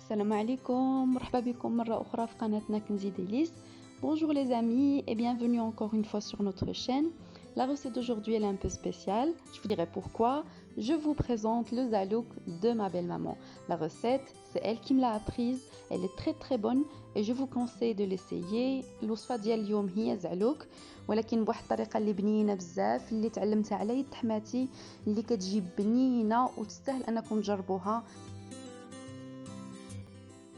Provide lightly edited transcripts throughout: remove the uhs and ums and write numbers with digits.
Salam alaikum, مرحبا بكم مرة أخرى في قناتنا كنزي ديليس. Bonjour les amis et bienvenue encore une fois sur notre chaîne. La recette d'aujourd'hui elle est un peu spéciale, je vous dirai pourquoi. Je vous présente le zalouk de ma belle-maman. La recette, c'est elle qui me l'a apprise, elle est très bonne et je vous conseille de l'essayer. الوصفة ديال اليوم هي زعلوك ولكن بواحد الطريقة اللي بنينة بزاف اللي تعلمتها على يد حماتي اللي كتجي بنينة وتستاهل أنكم تجربوها.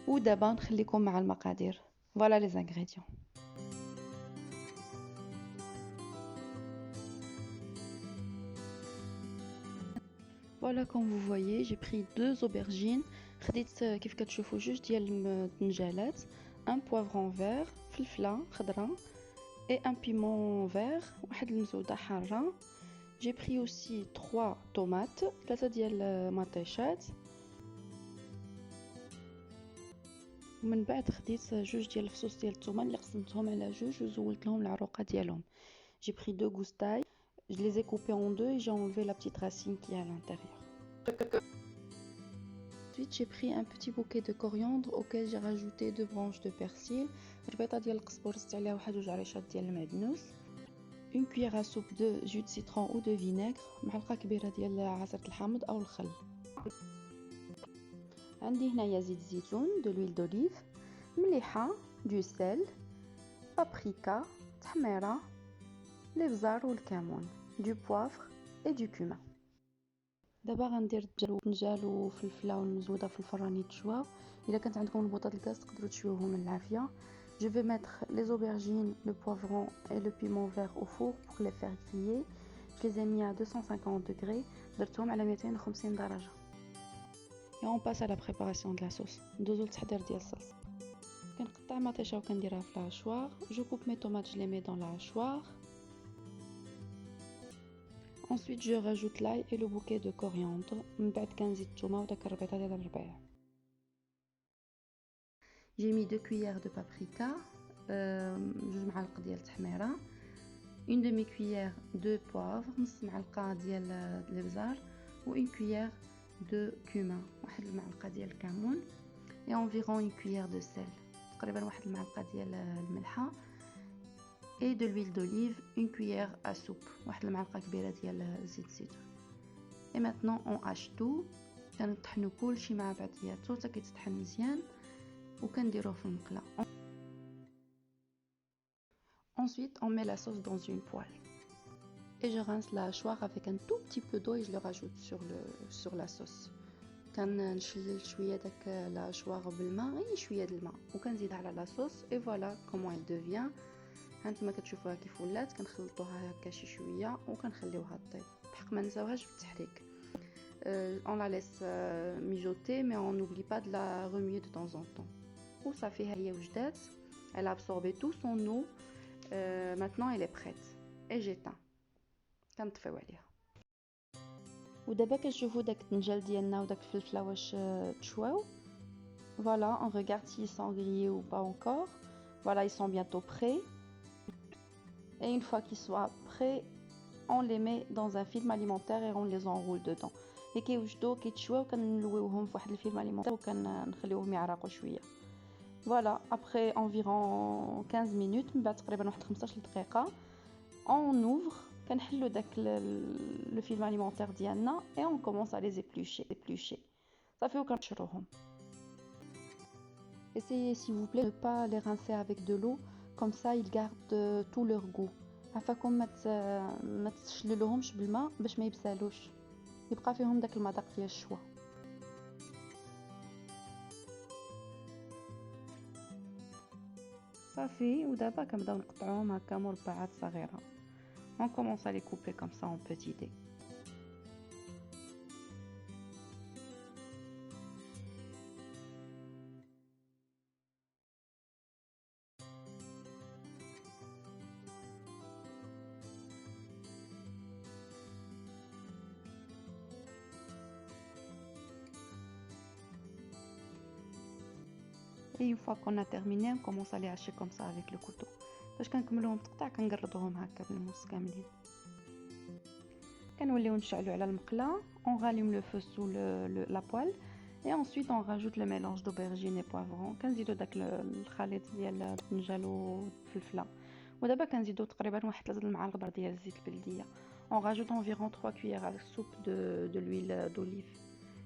ودابا نخليكم مع المقادير. Voilà les ingrédients. Voilà, comme vous voyez, j'ai pris 2 aubergines. خديت كيف كتشوفوا جوج ديال الدنجالات, un poivron vert, فلفله خضراء et un piment vert, واحد المزوده حاره. J'ai pris aussi 3 tomates, 3 ديال مطيشات. ومن بعد خديت جوج ديال الفصوص ديال الثومه اللي قسمتهم على جوج وزولت لهم العروقه ديالهم. J'ai pris 2 gousses d'ail, je les ai coupés en deux et j'ai enlevé la petite racine qui est à l'intérieur. Ensuite, j'ai pris un petit bouquet de coriandre auquel j'ai rajouté 2 branches de persil, ربيطه ديال القزبر زدت عليها واحد 2 عريشات ديال المعدنوس, une cuillère à soupe de jus de citron ou de vinaigre, معلقه كبيره ديال عصير الحامض او الخل. عندي هنايا زيت زيتون, de l'huile d'olive, مليحه, du sel, paprika, تحميره, الابزار والكمون, du poivre et du cumin. دابا غندير الدجاج وفلفله والمزوده في الفران يتشواو. الا كانت عندكم البوطه الغاز تقدروا تشويوهم من العافيه. Je vais mettre les aubergines, le poivron et le piment vert au four pour les faire griller. Je les ai mis à 250 degrés, درتهم على 250 درجه. Et on passe à la préparation de la sauce. ندوزو للتحضير ديال الصوص. كنقطع مطيشه وكنديرها في الهاشوار. Je coupe mes tomates, je les mets dans la hachoir. Ensuite, je rajoute l'ail et le bouquet de coriandre. من بعد كنزيد الثومه وداك الربيطه ديال الربيع. J'ai mis 2 cuillères de paprika, 2 معالق ديال التحميره, une demi cuillère de poivre, نص معلقه ديال الابزار, و une cuillère de cumin, واحد المعلقه ديال الكمون, et environ une cuillère de sel, تقريبا واحد المعلقه ديال الملحه, et de l'huile d'olive, une cuillère à soupe, واحد المعلقه كبيره ديال زيت الزيتون. Et maintenant on hache tout, كنطحنوا كلشي مع بعضياتو حتى كيتطحن مزيان وكنديروه في المقله. Ensuite on met la sauce dans une poêle et je rince la hachoire avec un tout petit peu d'eau et je le rajoute sur la sauce. كنشلل شويه داك لا hachoire بالماء, غير شويه د الماء, وكنزيدها على لا صوص. et voilà comment elle devient. هانتوما كتشوفوها كيف ولات. كنخلطوها هكا شي شويه وكنخليوها طيب. بحق ما نساوهاش في التحريك. On la laisse mijoter mais on n'oublie pas de la remuer de temps en temps. وصافي هي وجدات. Elle a absorbé tout son eau. Maintenant elle est prête et j'éteins. كنطفيو عليها. ودابا كنشوفوا داك الدنجال ديالنا وداك الفلفله واش تشواو. Voilà, on regarde s'ils sont grillés ou pas encore. Voilà, ils sont bientôt prêts. Et une fois qu'ils soient prêts, on les met dans un film alimentaire et on les enroule dedans. Et كيوجدوا كيتشواو كنلويوهم في واحد الفيلم alimentaire وكنخليوهم يعرقوا شويه. Voilà, après environ 15 minutes, من بعد تقريبا واحد 15 دقيقه, on ouvre, كنحلو داك le film alimentaire ديالنا et on commence à les éplucher. صافي وكنشروهم. Essayez s'il vous plaît de ne pas les rincer avec de l'eau, comme ça ils gardent tout leur goût. عفاكم ما تشللوهمش بالماء باش ما يبسالوش, يبقى فيهم داك المذاق ديال الشوا. صافي ودابا كنبداو نقطعوهم هكا مربعات صغيره. On commence à les couper comme ça en petits dés. Et une fois qu'on a terminé, on commence à les hacher comme ça avec le couteau. باش كنكملوهم تقطع كنقرضوهم هكا بالنص كاملين. كنوليو نشعلو على المقله. On rallume le feu sous la poêle Et ensuite on rajoute le mélange d'aubergine et poivron. كنزيدو داك الخليط ديال الطنجال والفلفله. ودابا كنزيدو تقريبا واحد 3 المعالق كبار ديال الزيت البلديه. On rajoute environ 3 cuillères à soupe de l'huile d'olive.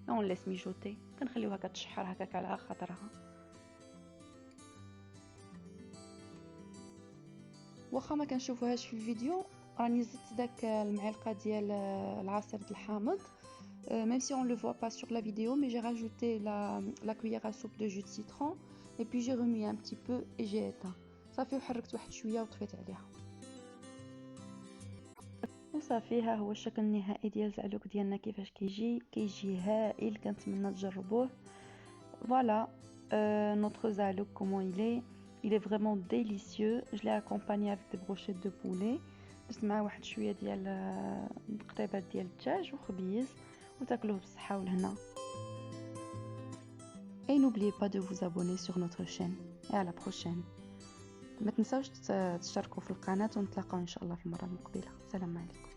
Et on laisse mijoter. كنخليوها كتشحر هكاك على خاطرها. واخا ما كنشوفوهاش في الفيديو راني زدت داك المعلقه ديال العصير الحامض. Même si on ne le voit pas sur la vidéo, mais j'ai rajouté la cuillère à soupe de jus de citron et puis j'ai remué un petit peu et j'ai éteint. صافي وحركت واحد شويه وطفيت عليها. وصافي ها هو الشكل النهائي ديال الزعلوك ديالنا كيفاش كيجي هائل. كنتمنى تجربوه. Voilà notre zalouk comment il est vraiment délicieux. Je l'ai accompagné avec des brochettes de poulet. درت معاه واحد شويه ديال قطيبات ديال الدجاج وخبيز وتاكلوه بالصحه والهنا. Et n'oubliez pas de vous abonner sur notre chaîne et à la prochaine. ما تنساوش تشتركوا في القناه ونتلاقاو ان شاء الله في المره المقبله. سلام عليكم.